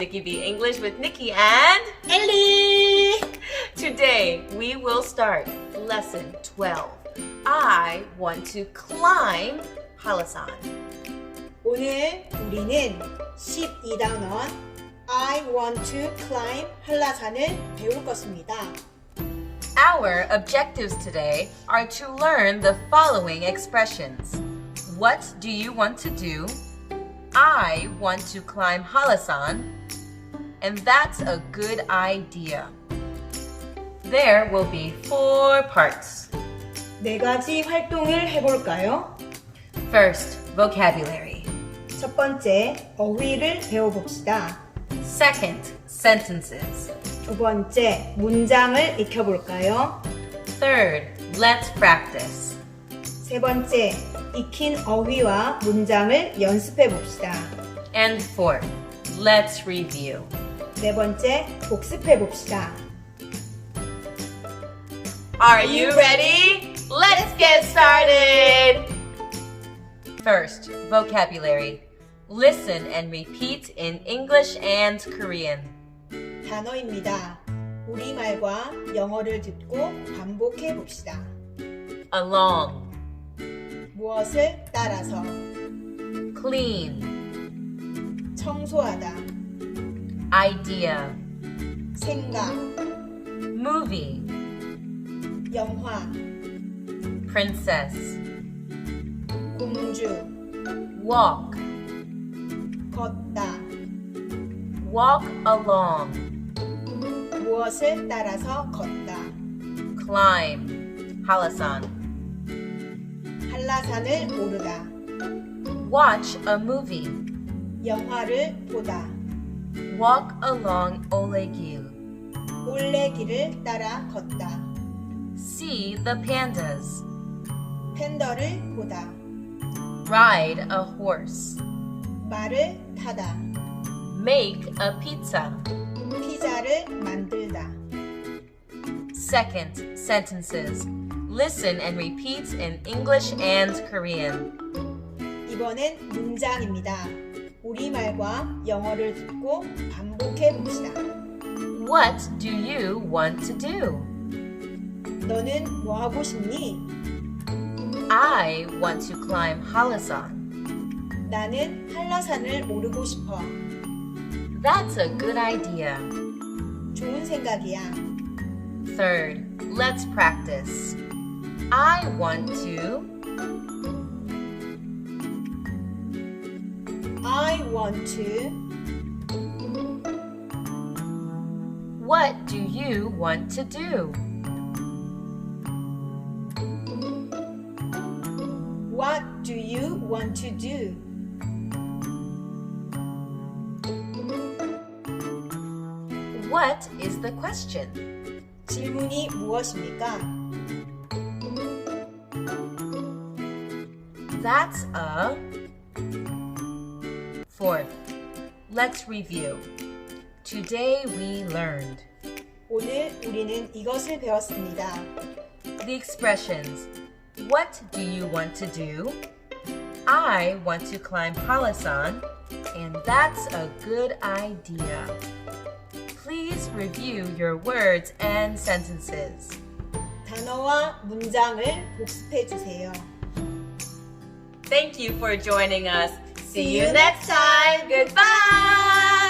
Niki B English with Niki and Ellie! Today we will start lesson 12. I want to climb Hallasan. 오늘 우리는 12단원 I want to climb 한라산을 배울 것입니다. Our objectives today are to learn the following expressions. What do you want to do? I want to climb Hallasan. And that's a good idea. There will be 4 parts. 4가지 활동을 해볼까요? First, vocabulary. 첫 번째, 어휘를 배워봅시다. Second, sentences. 두 번째, 문장을 익혀볼까요? Third, let's practice. 세 번째, 익힌 어휘와 문장을 연습해봅시다. And fourth, let's review. 네 번째, 복습해봅시다. Are you ready? Let's get started! First, vocabulary. Listen and repeat in English and Korean. 단어입니다. 우리말과 영어를 듣고 반복해봅시다. Along, 무엇을 따라서 clean, 청소하다, idea, 생각, movie, 영화, princess, 공주, walk, 걷다, walk along, 무엇을 따라서 걷다, climb, Hallasan, 한라산을 오르다, watch a movie, 영화를 보다, walk along Olle-gil, 올레길을 따라 걷다, see the pandas, 팬더를 보다, ride a horse, 말을 타다, make a pizza. 피자를 만들다. Second, sentences. Listen and repeat in English and Korean. 이번엔 문장입니다. 우리말과 영어를 듣고 반복해 봅시다. What do you want to do? 너는 뭐 하고 싶니? I want to climb Hallasan. 나는 한라산을 오르고 싶어. That's a good idea. 좋은 생각이야. Third, let's practice. I want to. What do you want to do? What do you want to do? What is the question? 질문이 무엇입니까? That's a. Fourth, let's review. Today we learned 오늘 우리는 이것을 배웠습니다. the expressions. What do you want to do? I want to climb Hallasan, and that's a good idea. Please review your words and sentences. 단어와 문장을 복습해 주세요. Thank you for joining us. See you next time. Goodbye.